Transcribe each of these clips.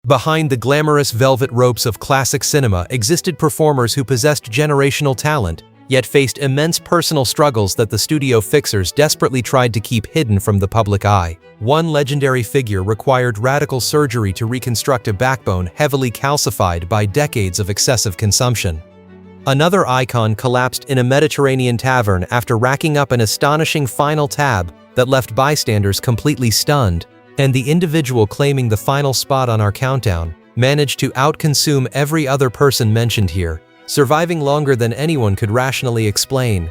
Behind the glamorous velvet ropes of classic cinema existed performers who possessed generational talent, yet faced immense personal struggles that the studio fixers desperately tried to keep hidden from the public eye. One legendary figure required radical surgery to reconstruct a backbone heavily calcified by decades of excessive consumption. Another icon collapsed in a Mediterranean tavern after racking up an astonishing final tab that left bystanders completely stunned, and the individual claiming the final spot on our countdown managed to outconsume every other person mentioned here, surviving longer than anyone could rationally explain.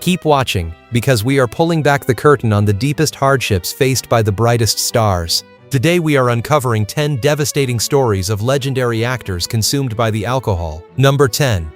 Keep watching, because we are pulling back the curtain on the deepest hardships faced by the brightest stars. Today we are uncovering 10 devastating stories of legendary actors consumed by the alcohol. Number 10.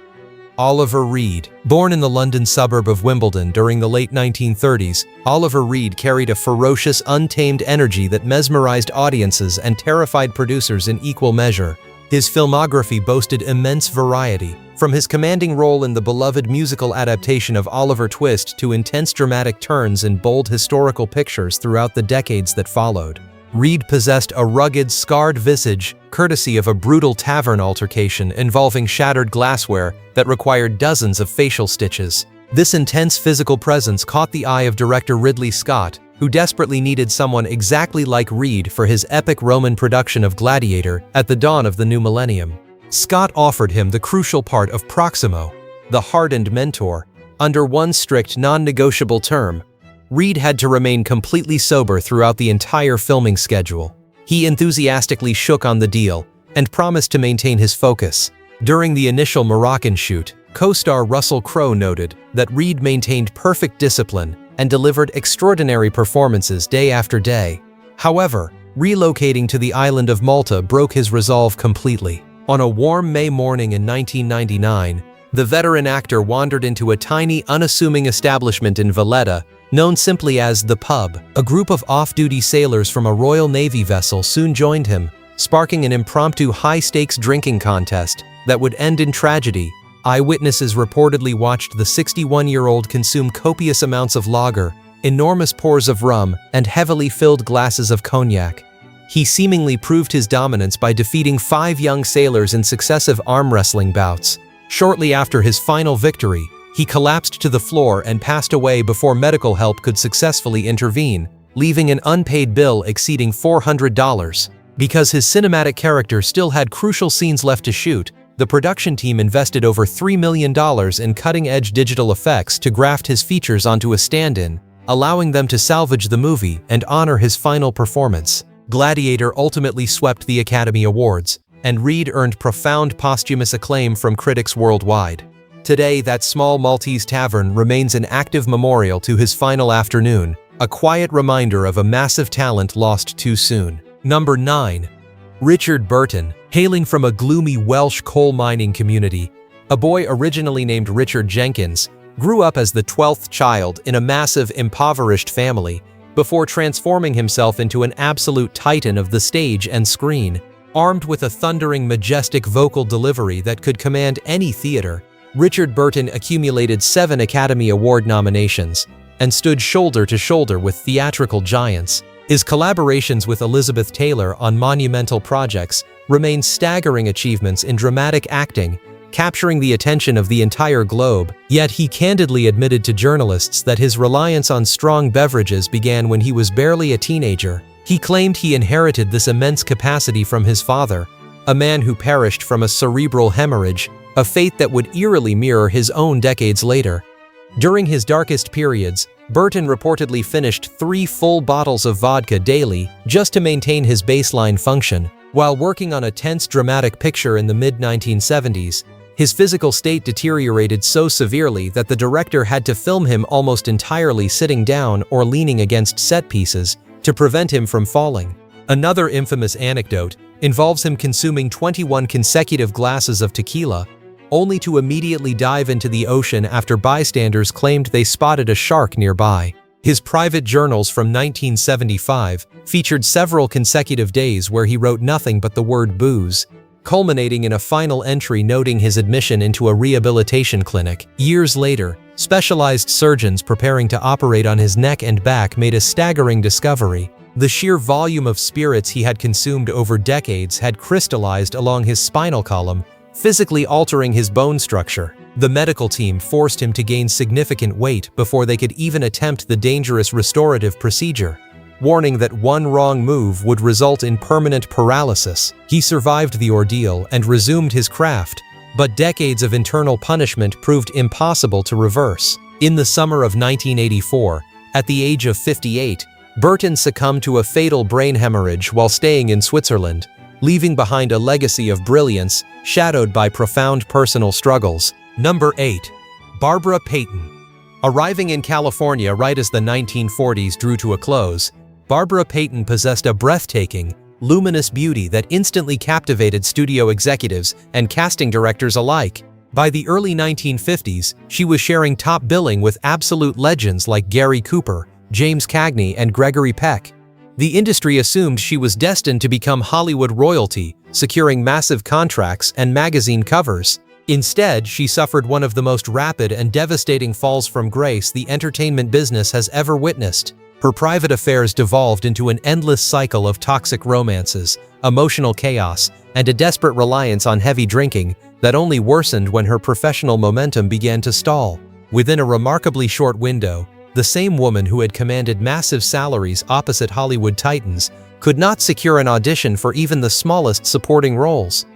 Oliver Reed. Born in the London suburb of Wimbledon during the late 1930s, Oliver Reed carried a ferocious, untamed energy that mesmerized audiences and terrified producers in equal measure. His filmography boasted immense variety, from his commanding role in the beloved musical adaptation of Oliver Twist to intense dramatic turns in bold historical pictures throughout the decades that followed. Reed possessed a rugged, scarred visage, courtesy of a brutal tavern altercation involving shattered glassware that required dozens of facial stitches. This intense physical presence caught the eye of director Ridley Scott, who desperately needed someone exactly like Reed for his epic Roman production of Gladiator at the dawn of the new millennium. Scott offered him the crucial part of Proximo, the hardened mentor, under one strict non-negotiable term: Reed had to remain completely sober throughout the entire filming schedule. He enthusiastically shook on the deal and promised to maintain his focus. During the initial Moroccan shoot, co-star Russell Crowe noted that Reed maintained perfect discipline and delivered extraordinary performances day after day. However, relocating to the island of Malta broke his resolve completely. On a warm May morning in 1999, the veteran actor wandered into a tiny, unassuming establishment in Valletta, known simply as The Pub. A group of off-duty sailors from a Royal Navy vessel soon joined him, sparking an impromptu high-stakes drinking contest that would end in tragedy. Eyewitnesses reportedly watched the 61-year-old consume copious amounts of lager, enormous pours of rum, and heavily filled glasses of cognac. He seemingly proved his dominance by defeating 5 young sailors in successive arm wrestling bouts. Shortly after his final victory, he collapsed to the floor and passed away before medical help could successfully intervene, leaving an unpaid bill exceeding $400. Because his cinematic character still had crucial scenes left to shoot, the production team invested over $3 million in cutting-edge digital effects to graft his features onto a stand-in, allowing them to salvage the movie and honor his final performance. Gladiator ultimately swept the Academy Awards, and Reed earned profound posthumous acclaim from critics worldwide. Today, that small Maltese tavern remains an active memorial to his final afternoon, a quiet reminder of a massive talent lost too soon. Number 9. Richard Burton. Hailing from a gloomy Welsh coal mining community, a boy originally named Richard Jenkins grew up as the 12th child in a massive, impoverished family before transforming himself into an absolute titan of the stage and screen. Armed with a thundering, majestic vocal delivery that could command any theater, Richard Burton accumulated 7 Academy Award nominations and stood shoulder to shoulder with theatrical giants. His collaborations with Elizabeth Taylor on monumental projects remain staggering achievements in dramatic acting, capturing the attention of the entire globe. Yet he candidly admitted to journalists that his reliance on strong beverages began when he was barely a teenager. He claimed he inherited this immense capacity from his father, a man who perished from a cerebral hemorrhage, a fate that would eerily mirror his own decades later. During his darkest periods, Burton reportedly finished 3 full bottles of vodka daily just to maintain his baseline function. While working on a tense dramatic picture in the mid-1970s, his physical state deteriorated so severely that the director had to film him almost entirely sitting down or leaning against set pieces to prevent him from falling. Another infamous anecdote involves him consuming 21 consecutive glasses of tequila, only to immediately dive into the ocean after bystanders claimed they spotted a shark nearby. His private journals from 1975 featured several consecutive days where he wrote nothing but the word booze, culminating in a final entry noting his admission into a rehabilitation clinic. Years later, specialized surgeons preparing to operate on his neck and back made a staggering discovery. The sheer volume of spirits he had consumed over decades had crystallized along his spinal column, physically altering his bone structure. The medical team forced him to gain significant weight before they could even attempt the dangerous restorative procedure, warning that one wrong move would result in permanent paralysis. He survived the ordeal and resumed his craft, but decades of internal punishment proved impossible to reverse. In the summer of 1984, at the age of 58, Burton succumbed to a fatal brain hemorrhage while staying in Switzerland, leaving behind a legacy of brilliance shadowed by profound personal struggles. Number 8. Barbara Payton. Arriving in California right as the 1940s drew to a close, Barbara Payton possessed a breathtaking, luminous beauty that instantly captivated studio executives and casting directors alike. By the early 1950s, she was sharing top billing with absolute legends like Gary Cooper, James Cagney, and Gregory Peck. The industry assumed she was destined to become Hollywood royalty, securing massive contracts and magazine covers. Instead, she suffered one of the most rapid and devastating falls from grace the entertainment business has ever witnessed. Her private affairs devolved into an endless cycle of toxic romances, emotional chaos, and a desperate reliance on heavy drinking that only worsened when her professional momentum began to stall. Within a remarkably short window, the same woman who had commanded massive salaries opposite Hollywood titans could not secure an audition for even the smallest supporting roles.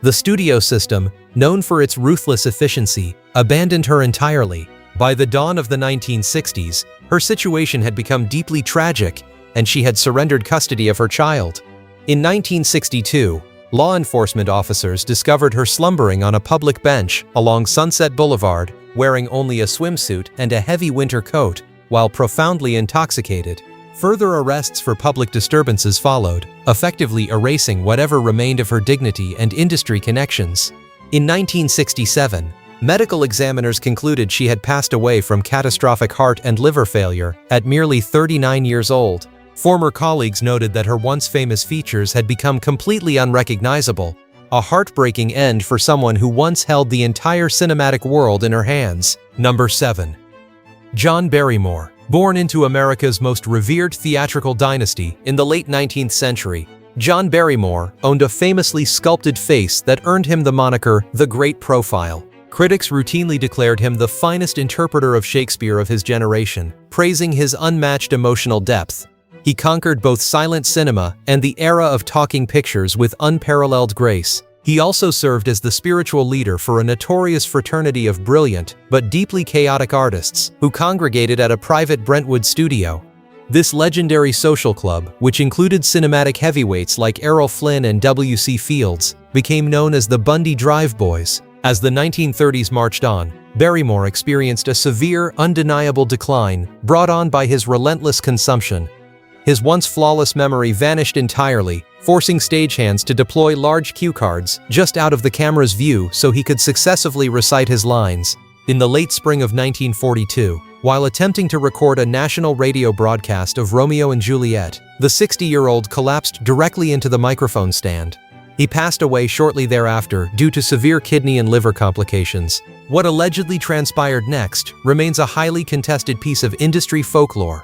The studio system, known for its ruthless efficiency, abandoned her entirely. By the dawn of the 1960s, her situation had become deeply tragic, and she had surrendered custody of her child. In 1962, law enforcement officers discovered her slumbering on a public bench along Sunset Boulevard, wearing only a swimsuit and a heavy winter coat, while profoundly intoxicated. Further arrests for public disturbances followed, effectively erasing whatever remained of her dignity and industry connections. In 1967, medical examiners concluded she had passed away from catastrophic heart and liver failure at merely 39 years old. Former colleagues noted that her once famous features had become completely unrecognizable, a heartbreaking end for someone who once held the entire cinematic world in her hands. Number 7. John Barrymore. Born into America's most revered theatrical dynasty in the late 19th century, John Barrymore owned a famously sculpted face that earned him the moniker The Great Profile. Critics routinely declared him the finest interpreter of Shakespeare of his generation, praising his unmatched emotional depth. He conquered both silent cinema and the era of talking pictures with unparalleled grace. He also served as the spiritual leader for a notorious fraternity of brilliant but deeply chaotic artists who congregated at a private Brentwood studio. This legendary social club, which included cinematic heavyweights like Errol Flynn and W.C. Fields, became known as the Bundy Drive Boys. As the 1930s marched on, Barrymore experienced a severe, undeniable decline brought on by his relentless consumption. His once flawless memory vanished entirely, forcing stagehands to deploy large cue cards just out of the camera's view so he could successively recite his lines. In the late spring of 1942, while attempting to record a national radio broadcast of Romeo and Juliet, the 60-year-old collapsed directly into the microphone stand. He passed away shortly thereafter due to severe kidney and liver complications. What allegedly transpired next remains a highly contested piece of industry folklore.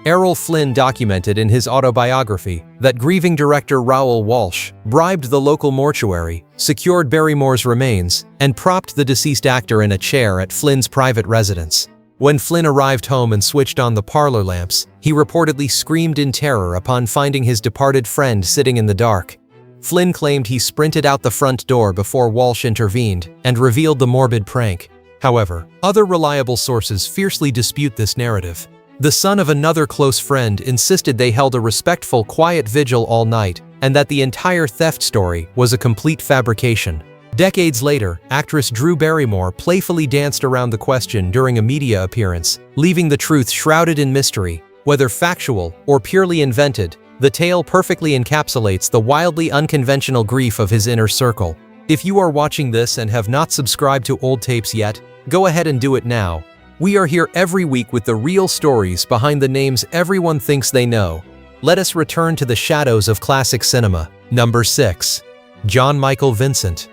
Errol Flynn documented in his autobiography that grieving director Raoul Walsh bribed the local mortuary, secured Barrymore's remains, and propped the deceased actor in a chair at Flynn's private residence. When Flynn arrived home and switched on the parlor lamps, he reportedly screamed in terror upon finding his departed friend sitting in the dark. Flynn claimed he sprinted out the front door before Walsh intervened and revealed the morbid prank. However, other reliable sources fiercely dispute this narrative. The son of another close friend insisted they held a respectful, quiet vigil all night, and that the entire theft story was a complete fabrication. Decades later, actress Drew Barrymore playfully danced around the question during a media appearance, leaving the truth shrouded in mystery. Whether factual or purely invented, the tale perfectly encapsulates the wildly unconventional grief of his inner circle. If you are watching this and have not subscribed to Old Tapes yet, go ahead and do it now. We are here every week with the real stories behind the names everyone thinks they know. Let us return to the shadows of classic cinema. Number 6. John Michael Vincent.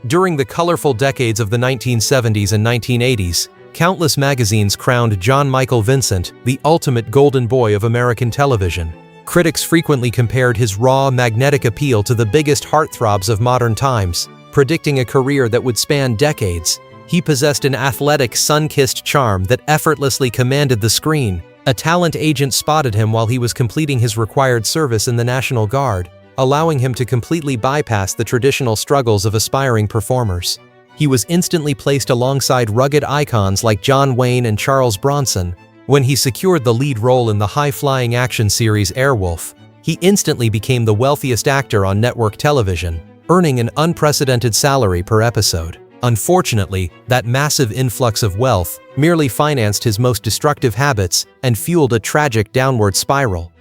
During the colorful decades of the 1970s and 1980s, countless magazines crowned John Michael Vincent the ultimate golden boy of American television. Critics frequently compared his raw, magnetic appeal to the biggest heartthrobs of modern times, predicting a career that would span decades. He possessed an athletic, sun-kissed charm that effortlessly commanded the screen. A talent agent spotted him while he was completing his required service in the National Guard, allowing him to completely bypass the traditional struggles of aspiring performers. He was instantly placed alongside rugged icons like John Wayne and Charles Bronson. When he secured the lead role in the high-flying action series Airwolf, he instantly became the wealthiest actor on network television, earning an unprecedented salary per episode. Unfortunately, that massive influx of wealth merely financed his most destructive habits and fueled a tragic downward spiral.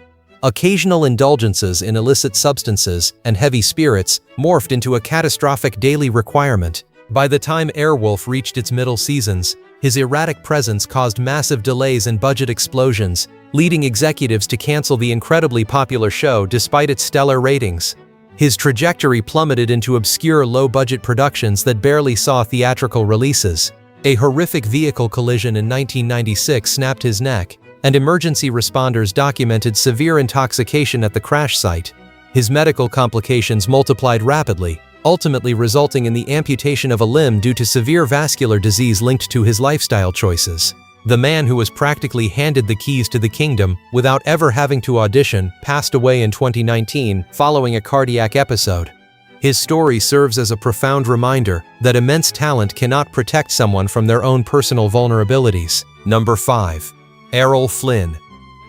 Occasional indulgences in illicit substances and heavy spirits morphed into a catastrophic daily requirement. By the time Airwolf reached its middle seasons, his erratic presence caused massive delays and budget explosions, leading executives to cancel the incredibly popular show despite its stellar ratings. His trajectory plummeted into obscure low-budget productions that barely saw theatrical releases. A horrific vehicle collision in 1996 snapped his neck, and emergency responders documented severe intoxication at the crash site. His medical complications multiplied rapidly, ultimately resulting in the amputation of a limb due to severe vascular disease linked to his lifestyle choices. The man who was practically handed the keys to the kingdom without ever having to audition passed away in 2019 following a cardiac episode. His story serves as a profound reminder that immense talent cannot protect someone from their own personal vulnerabilities. Number 5. Errol Flynn.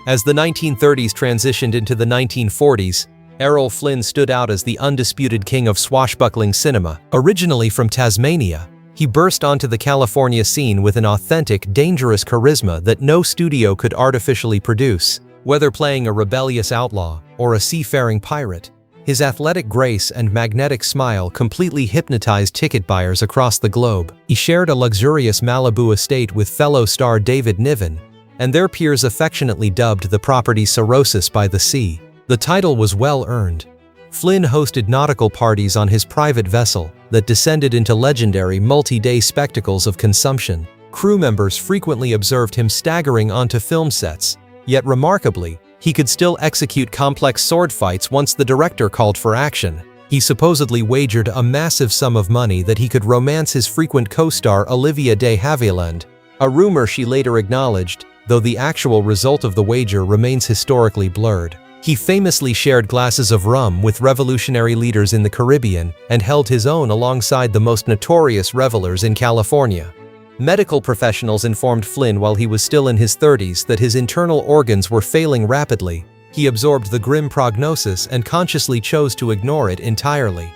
As the 1930s transitioned into the 1940s, Errol Flynn stood out as the undisputed king of swashbuckling cinema. Originally from Tasmania, he burst onto the California scene with an authentic, dangerous charisma that no studio could artificially produce. Whether playing a rebellious outlaw or a seafaring pirate, his athletic grace and magnetic smile completely hypnotized ticket buyers across the globe. He shared a luxurious Malibu estate with fellow star David Niven, and their peers affectionately dubbed the property Cirrhosis by the Sea. The title was well earned. Flynn hosted nautical parties on his private vessel that descended into legendary multi-day spectacles of consumption. Crew members frequently observed him staggering onto film sets, yet remarkably, he could still execute complex sword fights once the director called for action. He supposedly wagered a massive sum of money that he could romance his frequent co-star Olivia de Havilland, a rumor she later acknowledged, though the actual result of the wager remains historically blurred. He famously shared glasses of rum with revolutionary leaders in the Caribbean and held his own alongside the most notorious revelers in California. Medical professionals informed Flynn while he was still in his 30s that his internal organs were failing rapidly. He absorbed the grim prognosis and consciously chose to ignore it entirely.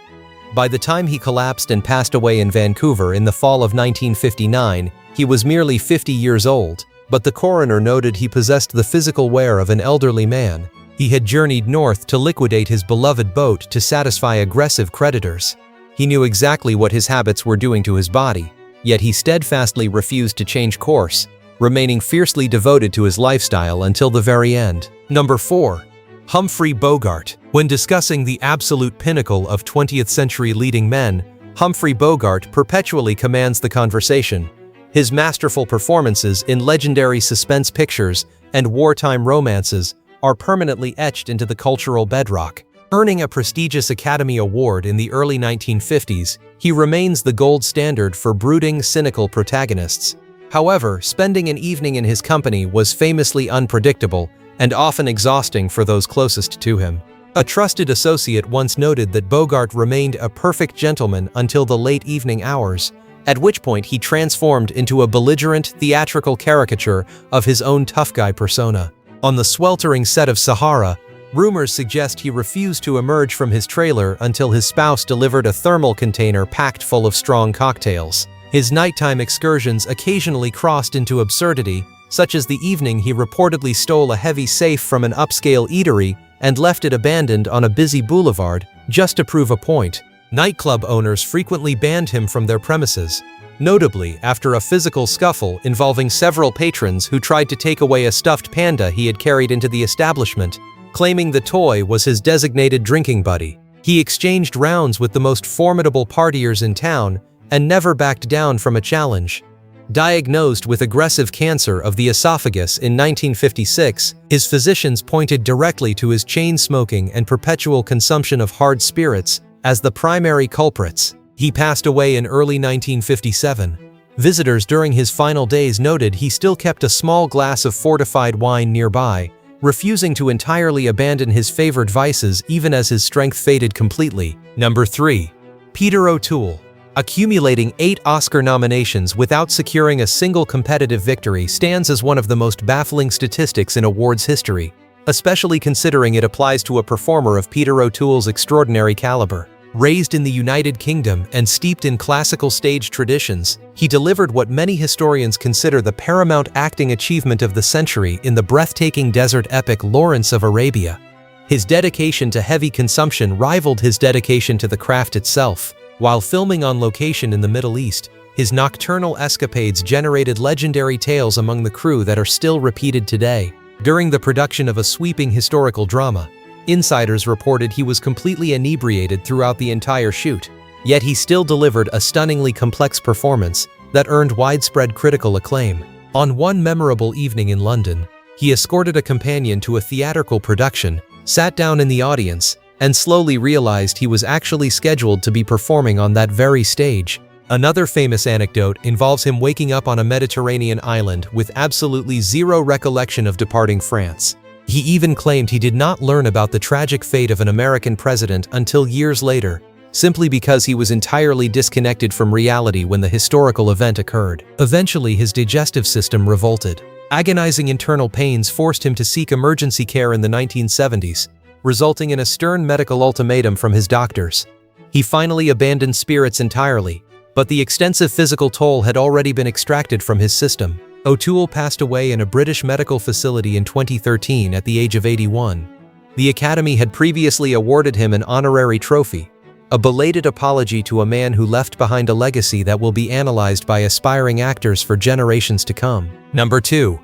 By the time he collapsed and passed away in Vancouver in the fall of 1959, he was merely 50 years old, but the coroner noted he possessed the physical wear of an elderly man. He had journeyed north to liquidate his beloved boat to satisfy aggressive creditors. He knew exactly what his habits were doing to his body, yet he steadfastly refused to change course, remaining fiercely devoted to his lifestyle until the very end. Number 4. Humphrey Bogart. When discussing the absolute pinnacle of 20th century leading men, Humphrey Bogart perpetually commands the conversation. His masterful performances in legendary suspense pictures and wartime romances are permanently etched into the cultural bedrock. Earning a prestigious Academy Award in the early 1950s, he remains the gold standard for brooding, cynical protagonists. However, spending an evening in his company was famously unpredictable and often exhausting for those closest to him. A trusted associate once noted that Bogart remained a perfect gentleman until the late evening hours, at which point he transformed into a belligerent, theatrical caricature of his own tough guy persona. On the sweltering set of Sahara, rumors suggest he refused to emerge from his trailer until his spouse delivered a thermal container packed full of strong cocktails. His nighttime excursions occasionally crossed into absurdity, such as the evening he reportedly stole a heavy safe from an upscale eatery and left it abandoned on a busy boulevard just to prove a point. Nightclub owners frequently banned him from their premises, notably after a physical scuffle involving several patrons who tried to take away a stuffed panda he had carried into the establishment, claiming the toy was his designated drinking buddy. He exchanged rounds with the most formidable partiers in town and never backed down from a challenge. Diagnosed with aggressive cancer of the esophagus in 1956, his physicians pointed directly to his chain smoking and perpetual consumption of hard spirits as the primary culprits. He passed away in early 1957. Visitors during his final days noted he still kept a small glass of fortified wine nearby, refusing to entirely abandon his favored vices even as his strength faded completely. Number 3. Peter O'Toole. Accumulating 8 Oscar nominations without securing a single competitive victory stands as one of the most baffling statistics in awards history, especially considering it applies to a performer of Peter O'Toole's extraordinary caliber. Raised in the United Kingdom and steeped in classical stage traditions, he delivered what many historians consider the paramount acting achievement of the century in the breathtaking desert epic Lawrence of Arabia. His dedication to heavy consumption rivaled his dedication to the craft itself. While filming on location in the Middle East, his nocturnal escapades generated legendary tales among the crew that are still repeated today. During the production of a sweeping historical drama, insiders reported he was completely inebriated throughout the entire shoot, yet he still delivered a stunningly complex performance that earned widespread critical acclaim. On one memorable evening in London, he escorted a companion to a theatrical production, sat down in the audience, and slowly realized he was actually scheduled to be performing on that very stage. Another famous anecdote involves him waking up on a Mediterranean island with absolutely zero recollection of departing France. He even claimed he did not learn about the tragic fate of an American president until years later, simply because he was entirely disconnected from reality when the historical event occurred. Eventually, his digestive system revolted. Agonizing internal pains forced him to seek emergency care in the 1970s, resulting in a stern medical ultimatum from his doctors. He finally abandoned spirits entirely, but the extensive physical toll had already been extracted from his system. O'Toole passed away in a British medical facility in 2013 at the age of 81. The Academy had previously awarded him an honorary trophy, a belated apology to a man who left behind a legacy that will be analyzed by aspiring actors for generations to come. Number 2.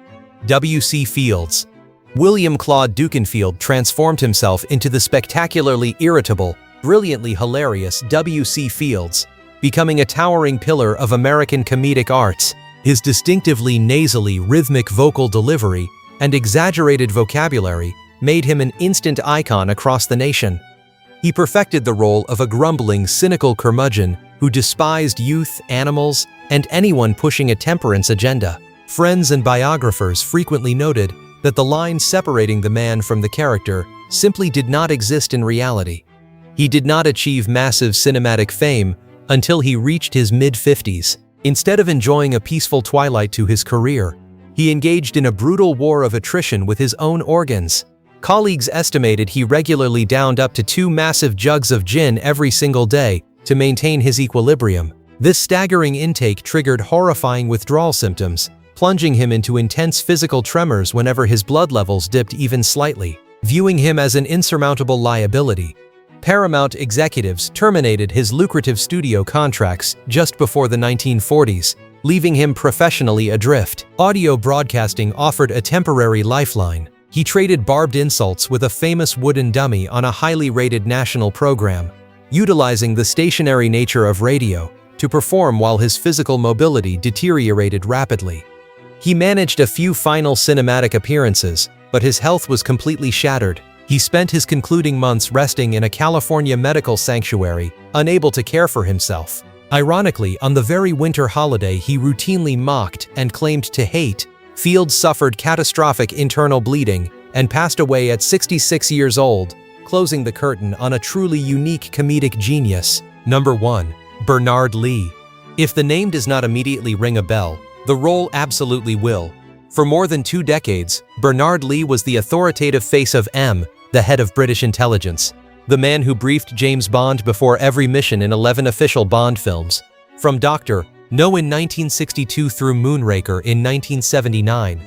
W.C. Fields. William Claude Dukenfield transformed himself into the spectacularly irritable, brilliantly hilarious W.C. Fields, becoming a towering pillar of American comedic arts. His distinctively nasally, rhythmic vocal delivery and exaggerated vocabulary made him an instant icon across the nation. He perfected the role of a grumbling, cynical curmudgeon who despised youth, animals, and anyone pushing a temperance agenda. Friends and biographers frequently noted that the line separating the man from the character simply did not exist in reality. He did not achieve massive cinematic fame until he reached his mid-50s. Instead of enjoying a peaceful twilight to his career, he engaged in a brutal war of attrition with his own organs. Colleagues estimated he regularly downed up to 2 massive jugs of gin every single day to maintain his equilibrium. This staggering intake triggered horrifying withdrawal symptoms, plunging him into intense physical tremors whenever his blood levels dipped even slightly. Viewing him as an insurmountable liability, Paramount executives terminated his lucrative studio contracts just before the 1940s, leaving him professionally adrift. Audio broadcasting offered a temporary lifeline. He traded barbed insults with a famous wooden dummy on a highly rated national program, utilizing the stationary nature of radio to perform while his physical mobility deteriorated rapidly. He managed a few final cinematic appearances, but his health was completely shattered. He spent his concluding months resting in a California medical sanctuary, unable to care for himself. Ironically, on the very winter holiday he routinely mocked and claimed to hate, Fields suffered catastrophic internal bleeding and passed away at 66 years old, closing the curtain on a truly unique comedic genius. Number 1. Bernard Lee. If the name does not immediately ring a bell, the role absolutely will. For more than 2 decades, Bernard Lee was the authoritative face of M, the head of British intelligence, the man who briefed James Bond before every mission in 11 official Bond films, from Dr. No in 1962 through Moonraker in 1979.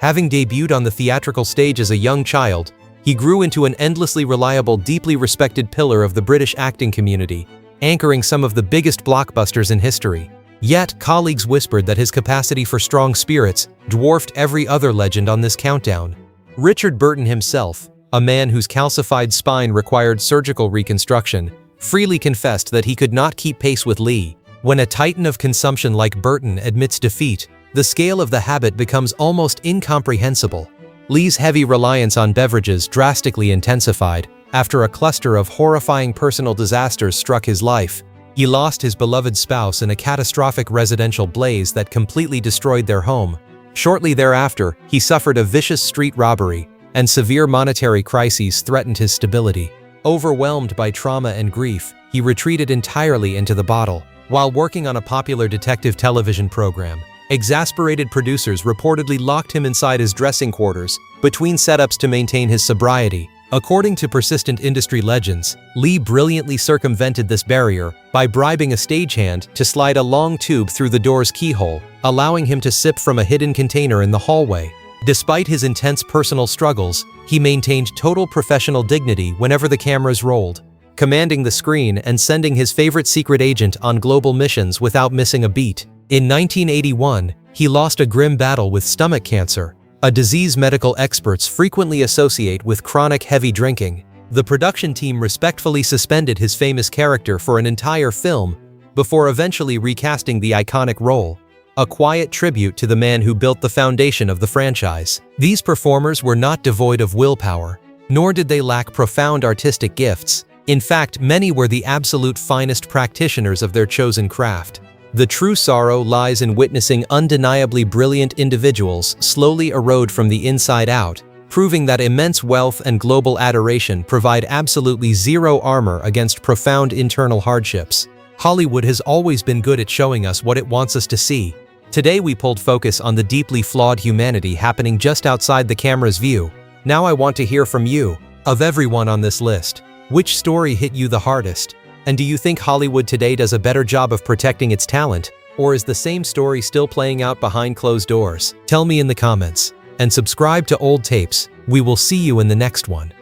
Having debuted on the theatrical stage as a young child, he grew into an endlessly reliable, deeply respected pillar of the British acting community, anchoring some of the biggest blockbusters in history. Yet, colleagues whispered that his capacity for strong spirits dwarfed every other legend on this countdown. Richard Burton himself, a man whose calcified spine required surgical reconstruction, freely confessed that he could not keep pace with Lee. When a titan of consumption like Burton admits defeat, the scale of the habit becomes almost incomprehensible. Lee's heavy reliance on beverages drastically intensified after a cluster of horrifying personal disasters struck his life. He lost his beloved spouse in a catastrophic residential blaze that completely destroyed their home. Shortly thereafter, he suffered a vicious street robbery, and severe monetary crises threatened his stability. Overwhelmed by trauma and grief, he retreated entirely into the bottle. While working on a popular detective television program, exasperated producers reportedly locked him inside his dressing quarters between setups to maintain his sobriety. According to persistent industry legends, Lee brilliantly circumvented this barrier by bribing a stagehand to slide a long tube through the door's keyhole, allowing him to sip from a hidden container in the hallway. Despite his intense personal struggles, he maintained total professional dignity whenever the cameras rolled, commanding the screen and sending his favorite secret agent on global missions without missing a beat. In 1981, he lost a grim battle with stomach cancer, a disease medical experts frequently associate with chronic heavy drinking. The production team respectfully suspended his famous character for an entire film before eventually recasting the iconic role, a quiet tribute to the man who built the foundation of the franchise. These performers were not devoid of willpower, nor did they lack profound artistic gifts. In fact, many were the absolute finest practitioners of their chosen craft. The true sorrow lies in witnessing undeniably brilliant individuals slowly erode from the inside out, proving that immense wealth and global adoration provide absolutely zero armor against profound internal hardships. Hollywood has always been good at showing us what it wants us to see. Today we pulled focus on the deeply flawed humanity happening just outside the camera's view. Now I want to hear from you. Of everyone on this list, which story hit you the hardest? And do you think Hollywood today does a better job of protecting its talent? Or is the same story still playing out behind closed doors? Tell me in the comments. And subscribe to Old Tapes. We will see you in the next one.